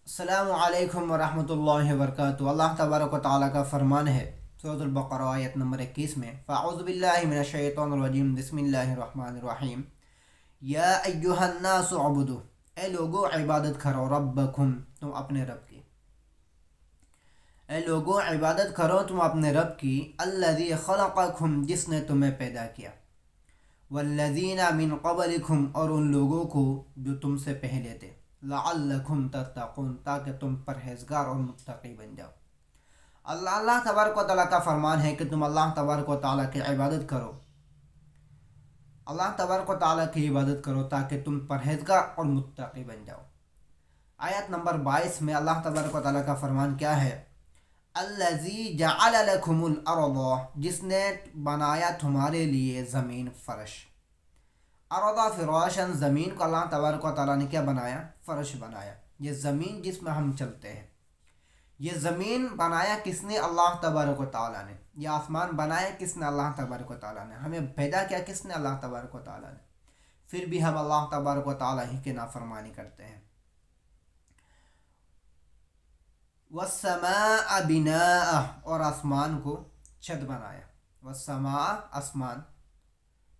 السلام علیکم ورحمۃ اللہ وبرکاتہ۔ اللہ تبارک و تعالیٰ کا فرمان ہے سورۃ البقرہ آیت نمبر 21 میں، فاعوذ باللہ من الشیطان الرجیم، بسم اللہ الرحمن الرحیم، یا ایہا الناس عبدو، اے لوگو عبادت کرو، ربکم، تم اپنے رب کی، اے لوگو عبادت کرو تم اپنے رب کی، الذی خلقکم، جس نے تمہیں پیدا کیا، والذین من قبلکم، اور ان لوگوں کو جو تم سے پہلے تھے، لعلکم تتقون، تاکہ تم پرہیزگار اور متقی بن جاؤ۔ اللہ تبارک و تعالیٰ کا فرمان ہے کہ تم اللہ تبارک و تعالیٰ کی عبادت کرو، اللہ تبارک و تعالیٰ کی عبادت کرو تاکہ تم پرہیزگار اور متقی بن جاؤ۔ آیت نمبر 22 میں اللہ تبارک و تعالیٰ کا فرمان کیا ہے؟ الذی جعل لکم الارض، جس نے بنایا تمہارے لیے زمین فرش۔ ارضا فراشن، زمین کو اللہ تبارک و تعالیٰ نے کیا بنایا؟ فرش بنایا۔ یہ زمین جس میں ہم چلتے ہیں، یہ زمین بنایا کس نے؟ اللہ تبارک و تعالیٰ نے۔ یہ آسمان بنایا کس نے؟ اللہ تبارک و تعالیٰ نے۔ ہمیں پیدا کیا کس نے؟ اللہ تبارک و تعالیٰ نے۔ پھر بھی ہم اللہ تبارک و تعالیٰ ہی کی نافرمانی کرتے ہیں۔ والسماء بناء، اور آسمان کو چھت بنایا۔ والسماء، آسمان،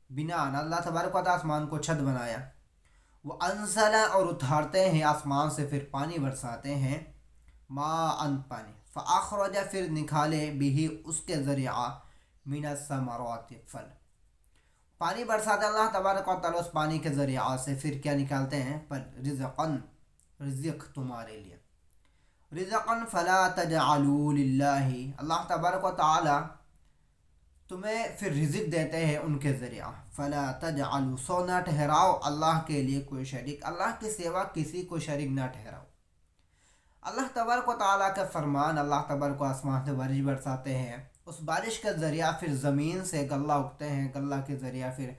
بناء، اللہ تبارک و تعالیٰ آسمان کو چھت بنایا۔ وانزل، اور اتارتے ہیں آسمان سے، پھر پانی برساتے ہیں، ماء، پانی، فاخرج، پھر نکالے، بھی اس کے ذریعہ، من الثمرات، پھل، پانی برساتے اللہ تبارک و تعالیٰ اس پانی کے ذریعہ سے، پھر کیا نکالتے ہیں؟ پھل، رزقاً، رزق تمہارے لیے، رزقاً فلا تجعلوا للہ، اللہ تبارک و تعالیٰ تمہیں پھر رزق دیتے ہیں ان کے ذریعہ، فلا تجعلوا، سو نہ ٹھہراؤ اللہ کے لیے کوئی شریک، اللہ کے سوا کسی کو شریک نہ ٹھہراؤ۔ اللہ تبارک و تعالیٰ کا فرمان، اللہ تبارک و آسمان سے بارش برساتے ہیں، اس بارش کے ذریعہ پھر زمین سے غلہ اگتے ہیں، غلہ کے ذریعہ پھر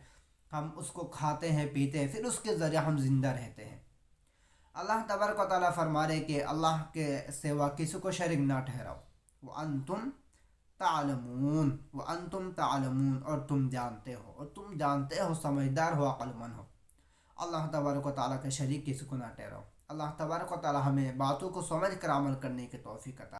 ہم اس کو کھاتے ہیں، پیتے ہیں، پھر اس کے ذریعہ ہم زندہ رہتے ہیں۔ اللہ تبارک و تعالیٰ فرما رہے کہ اللہ کے سوا کسی کو شریک نہ ٹھہراؤ، وانتم تعلمون، وانتم تعلمون، اور تم جانتے ہو، اور تم جانتے ہو، سمجھدار ہو، عقل مند ہو، اللہ تبارک و تعالیٰ کے شریک کسی کو نہ ٹھہراؤ۔ اللہ تبارک و تعالیٰ ہمیں باتوں کو سمجھ کر عمل کرنے کی توفیق عطا